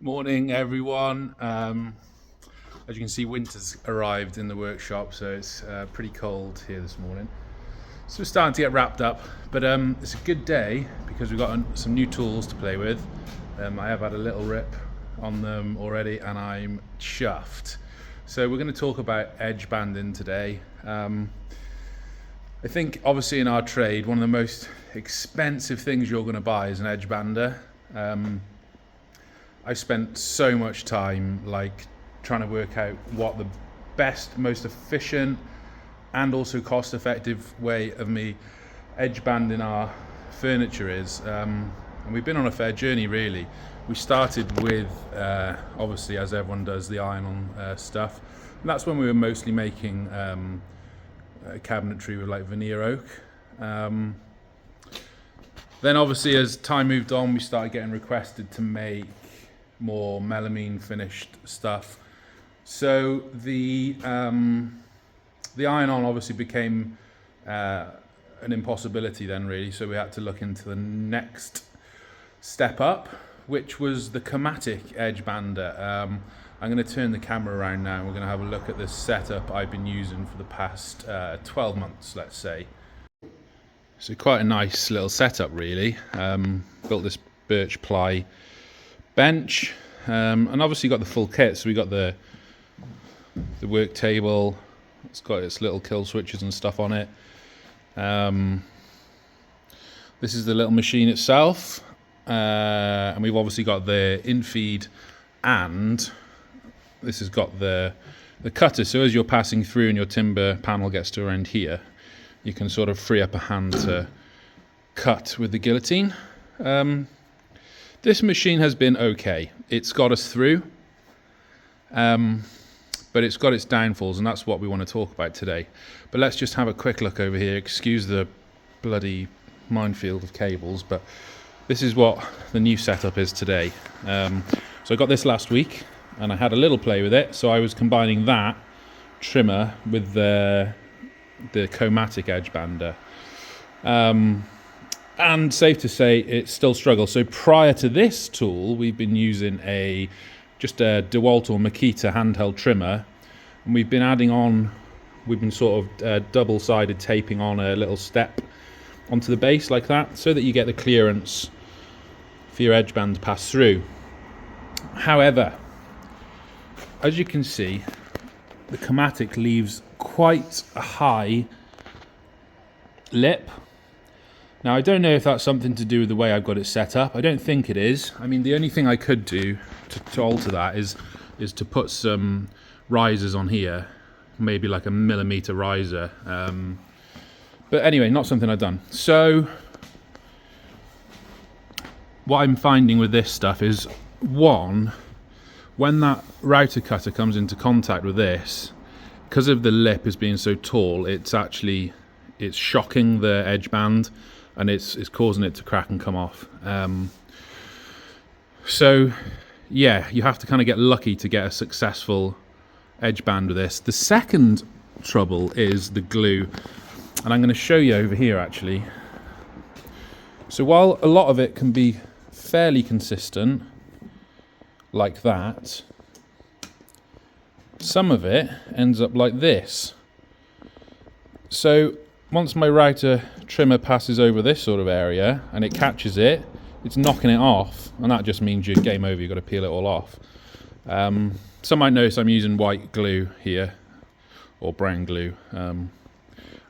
Morning, everyone. As you can see, winter's arrived in the workshop, so it's pretty cold here this morning. So we're starting to get wrapped up, but it's a good day because we've got some new tools to play with. I have had a little rip on them already, and I'm chuffed. So we're going to talk about edge banding today. I think, obviously, in our trade, one of the most expensive things you're going to buy is an edge bander. I spent so much time trying to work out what the best, most efficient and also cost-effective way of me edge banding our furniture is. And we've been on a fair journey, really. We started with, obviously, as everyone does, the iron-on stuff. And that's when we were mostly making cabinetry with veneer oak. Then obviously, as time moved on, we started getting requested to make more melamine finished stuff. So the iron-on obviously became an impossibility then, really. So we had to look into the next step up, which was the Comatic edge bander. I'm going to turn the camera around now and we're going to have a look at this setup I've been using for the past 12 months, let's say. So quite a nice little setup, really. Built this birch ply bench, and obviously got the full kit. So we got the work table. It's got its little kill switches and stuff on it. This is the little machine itself, and we've obviously got the infeed, and this has got the cutter. So as you're passing through and your timber panel gets to around here, you can sort of free up a hand to cut with the guillotine. This machine has been okay. It's got us through, but it's got its downfalls, and that's what we want to talk about today. But let's just have a quick look over here. Excuse the bloody minefield of cables, but this is what the new setup is today. So I got this last week, and I had a little play with it. So I was combining that trimmer with the Comatic edge bander. And safe to say, it still struggles. So prior to this tool, we've been using just a DeWalt or Makita handheld trimmer, and we've been adding on, we've been sort of double-sided taping on a little step onto the base like that, so that you get the clearance for your edge band to pass through. However, as you can see, the Comatic leaves quite a high lip. Now, I don't know if that's something to do with the way I've got it set up. I don't think it is. I mean, the only thing I could do to alter that is to put some risers on here, maybe like a millimeter riser. But anyway, not something I've done. So what I'm finding with this stuff is, one, when that router cutter comes into contact with this, because of the lip as being so tall, it's shocking the edge band, and it's causing it to crack and come off. So yeah, you have to kind of get lucky to get a successful edge band with this. The second trouble is the glue, and I'm going to show you over here actually. So while a lot of it can be fairly consistent like that, some of it ends up like this. So once my router trimmer passes over this sort of area and it catches it, it's knocking it off, and that just means you're game over. You've got to peel it all off. Some might notice I'm using white glue here, or brown glue. I'm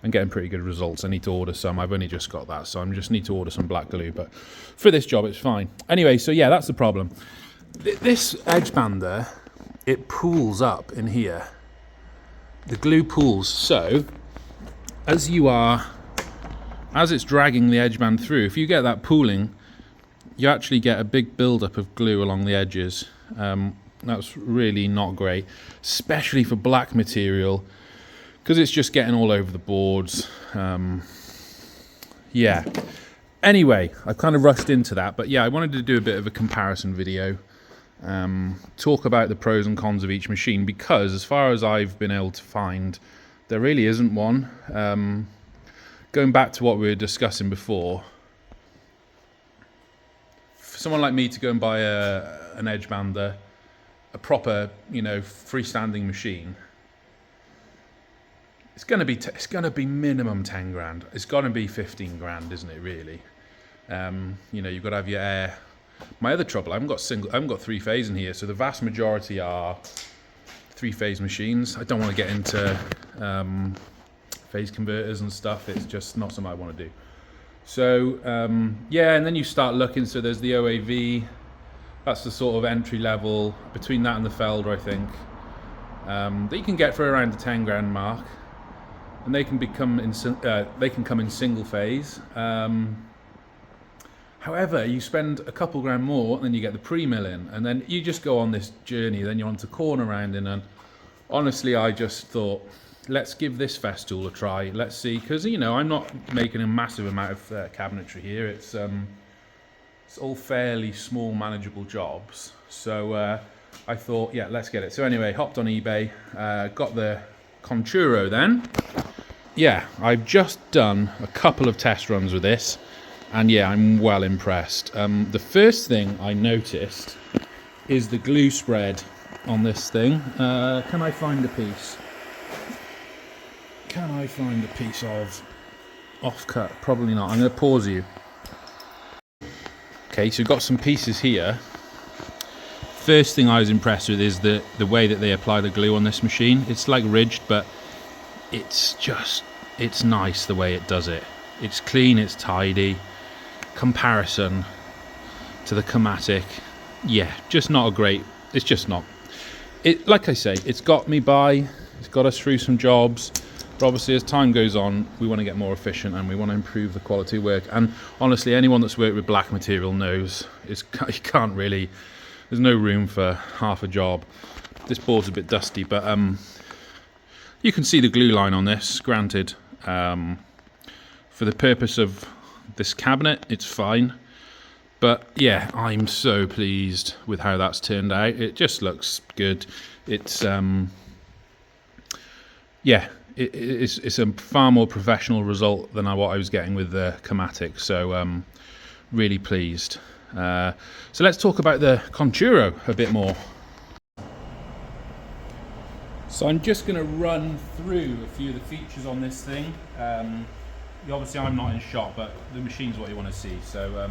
getting pretty good results. I need to order some. I've only just got that, so I just need to order some black glue, but for this job it's fine. Anyway, so yeah, that's the problem. This edge bander, it pools up in here. The glue pools, so as it's dragging the edge band through, if you get that pooling, you actually get a big build-up of glue along the edges. That's really not great, especially for black material, because it's just getting all over the boards. Yeah. Anyway, I've kind of rushed into that, but yeah, I wanted to do a bit of a comparison video, talk about the pros and cons of each machine, because as far as I've been able to find, there really isn't one. Going back to what we were discussing before, someone like me to go and buy an edgebander, a proper, you know, freestanding machine, it's gonna be minimum 10 grand. It's gonna be 15 grand, isn't it? Really. You know, you've got to have your air. My other trouble, I haven't got three phase in here, so the vast majority are three phase machines. I don't want to get into phase converters and stuff. It's just not something I want to do. So yeah, and then you start looking. So there's the OAV. That's the sort of entry level between that and the Felder, I think, that you can get for around the 10 grand mark, and they can come in single phase. However, you spend a couple grand more, and then you get the pre-mill in, and then you just go on this journey. Then you're onto corner rounding, and honestly, I just thought, let's give this Festool a try. Let's see, because you know I'm not making a massive amount of cabinetry here. It's all fairly small, manageable jobs. So I thought, yeah, let's get it. So anyway, hopped on eBay, got the Conturo then. Yeah, I've just done a couple of test runs with this. And yeah, I'm well impressed. The first thing I noticed is the glue spread on this thing. Can I find a piece? Can I find a piece of offcut? Probably not. I'm going to pause you. Okay, so we've got some pieces here. First thing I was impressed with is the way that they apply the glue on this machine. It's like ridged, but it's nice the way it does it. It's clean, it's tidy. Comparison to the Comatic, yeah, just not a great. It's just not. It, like I say, it's got me by. It's got us through some jobs. But obviously, as time goes on, we want to get more efficient and we want to improve the quality of work. And honestly, anyone that's worked with black material knows you can't really. There's no room for half a job. This board's a bit dusty, but you can see the glue line on this. Granted, for the purpose of this cabinet, it's fine, but yeah, I'm so pleased with how that's turned out. It just looks good. It's yeah, it's a far more professional result than what I was getting with the Comatic, so really pleased. So let's talk about the Conturo a bit more. So I'm just going to run through a few of the features on this thing. Obviously I'm not in shot, but the machine's what you want to see. So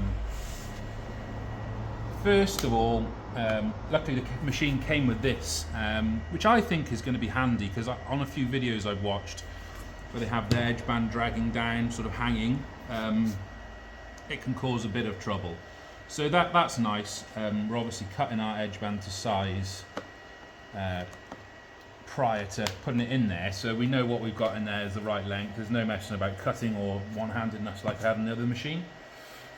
first of all, luckily the machine came with this, which I think is going to be handy, because on a few videos I've watched where they have their edge band dragging down, sort of hanging, it can cause a bit of trouble. So that's nice. We're obviously cutting our edge band to size prior to putting it in there, so we know what we've got in there is the right length. There's no messing about cutting or one-handedness like I had in the other machine.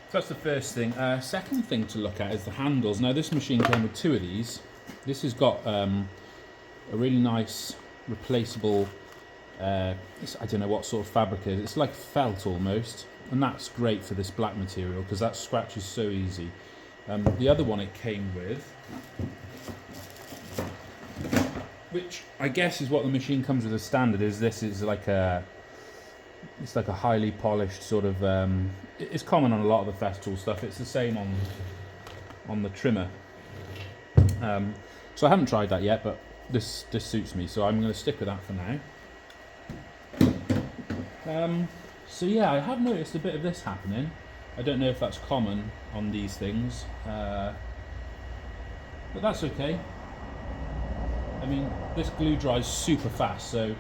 So that's the first thing. Second thing to look at is the handles. Now this machine came with two of these. This has got a really nice replaceable, I don't know what sort of fabric it is. It's like felt almost, and that's great for this black material because that scratches so easy. The other one it came with, which I guess is what the machine comes with as standard, is this is like it's like a highly polished sort of, it's common on a lot of the Festool stuff. It's the same on the trimmer. So I haven't tried that yet, but this suits me, so I'm going to stick with that for now. So yeah, I have noticed a bit of this happening. I don't know if that's common on these things, but that's okay. I mean, this glue dries super fast, so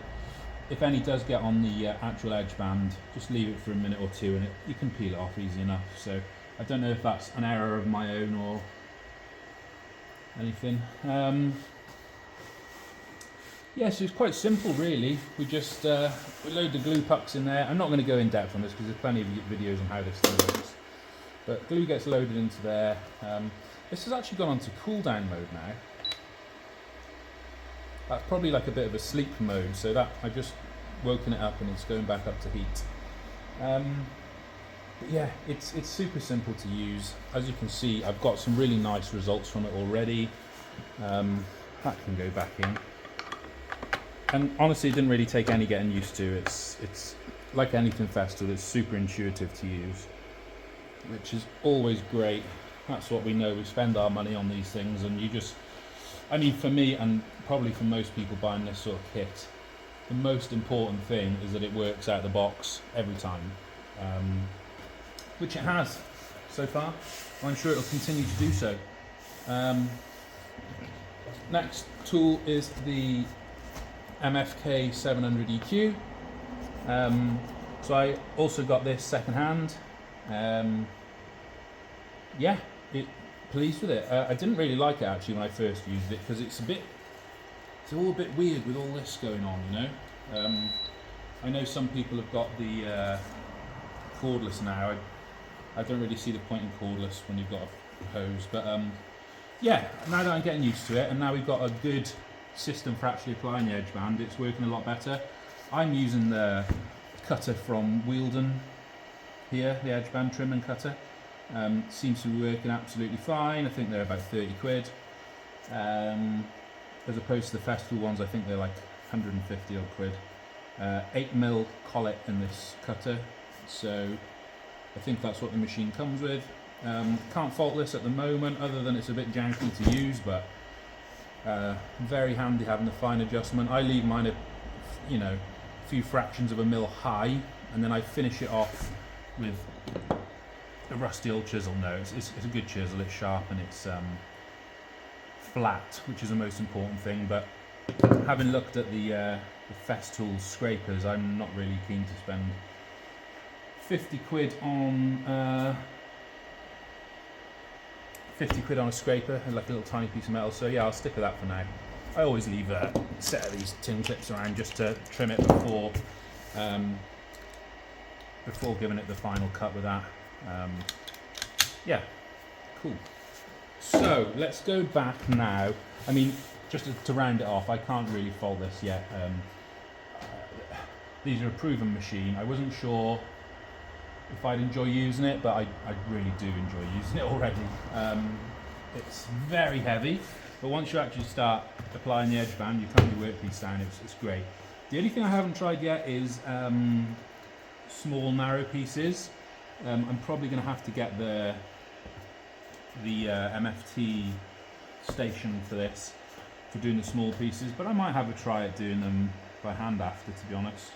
if any does get on the actual edge band, just leave it for a minute or two and you can peel it off easy enough. So I don't know if that's an error of my own or anything. Yeah, so it's quite simple really. We just we load the glue pucks in there. I'm not going to go in depth on this because there's plenty of videos on how this thing works. But glue gets loaded into there. This has actually gone on to cool down mode now. That's probably like a bit of a sleep mode, so that I've just woken it up and it's going back up to heat. But yeah, it's super simple to use. As you can see, I've got some really nice results from it already. That can go back in. And honestly, it didn't really take any getting used to. It's like anything Festool, it's super intuitive to use, which is always great. That's what we know. We spend our money on these things, and you just, I mean, for me, and probably for most people buying this sort of kit, the most important thing is that it works out the box every time, which it has so far. I'm sure it'll continue to do so. Next tool is the MFK 700 EQ. So I also got this second hand. Yeah, pleased with it. I didn't really like it actually when I first used it, because it's all a bit weird with all this going on, you know. I know some people have got the cordless now. I don't really see the point in cordless when you've got a hose, but yeah, now that I'm getting used to it, and now we've got a good system for actually applying the edge band, it's working a lot better. I'm using the cutter from Wielden here, the edge band trim and cutter. Seems to be working absolutely fine. I think they're about 30 quid. As opposed to the Festool ones, I think they're like 150 odd quid. 8mm collet in this cutter, so I think that's what the machine comes with. Can't fault this at the moment, other than it's a bit janky to use, but very handy having the fine adjustment. I leave mine a few fractions of a mil high, and then I finish it off with a rusty old chisel. No, it's a good chisel. It's sharp and it's flat, which is the most important thing. But having looked at the Festool scrapers, I'm not really keen to spend 50 quid on 50 quid on a scraper and like a little tiny piece of metal. So yeah, I'll stick with that for now. I always leave a set of these tin clips around just to trim it before giving it the final cut with that. Yeah, cool. So let's go back now. I mean, just to round it off, I can't really fault this yet. These are a proven machine. I wasn't sure if I'd enjoy using it, but I really do enjoy using it already. It's very heavy, but once you actually start applying the edge band, you clamp your workpiece down, it's great. The only thing I haven't tried yet is small narrow pieces. I'm probably going to have to get the MFT station for this, for doing the small pieces, but I might have a try at doing them by hand after, to be honest.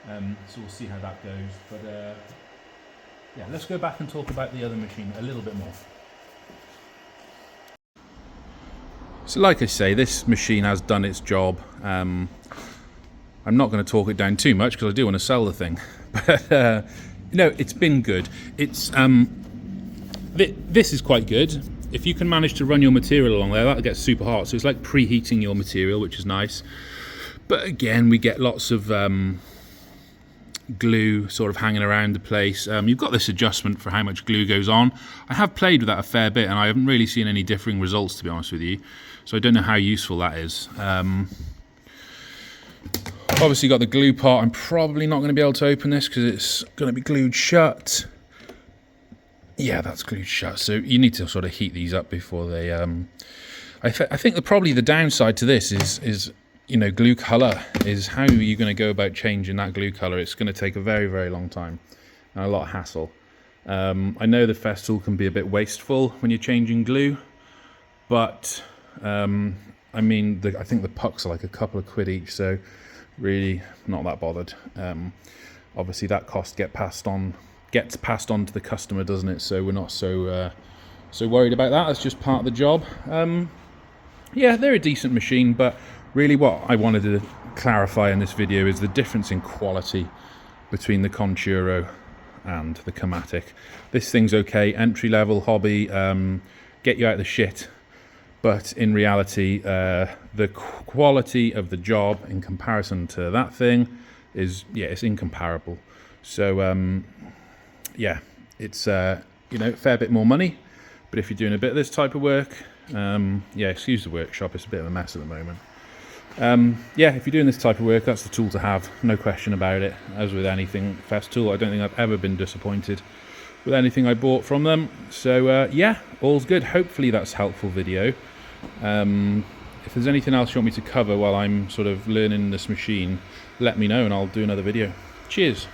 So we'll see how that goes. But yeah, let's go back and talk about the other machine a little bit more. So like I say, this machine has done its job. I'm not going to talk it down too much because I do want to sell the thing. But no, it's been good. It's this is quite good. If you can manage to run your material along there, that'll get super hot. So it's like preheating your material, which is nice. But again, we get lots of glue sort of hanging around the place. You've got this adjustment for how much glue goes on. I have played with that a fair bit, and I haven't really seen any differing results, to be honest with you. So I don't know how useful that is. Obviously got the glue part. I'm probably not going to be able to open this because it's going to be glued shut. Yeah, that's glued shut. So you need to sort of heat these up before they... I think probably the downside to this is glue color. Is how are you going to go about changing that glue color? It's going to take a very, very long time and a lot of hassle. I know the Festool can be a bit wasteful when you're changing glue, but I mean, I think the pucks are like a couple of quid each, so really not that bothered. Obviously that cost gets passed on to the customer, doesn't it? So we're not so worried about that. That's just part of the job. Yeah, they're a decent machine, but really what I wanted to clarify in this video is the difference in quality between the Conturo and the Comatic. This thing's okay, entry level hobby, get you out of the shit, but in reality the quality of the job in comparison to that thing is, yeah, it's incomparable. So yeah, it's a fair bit more money, but if you're doing a bit of this type of work, yeah, excuse the workshop, it's a bit of a mess at the moment. Yeah, if you're doing this type of work, that's the tool to have, no question about it. As with anything Festool, I don't think I've ever been disappointed with anything I bought from them. So yeah, all's good. Hopefully that's a helpful video. If there's anything else you want me to cover while I'm sort of learning this machine, let me know and I'll do another video. Cheers.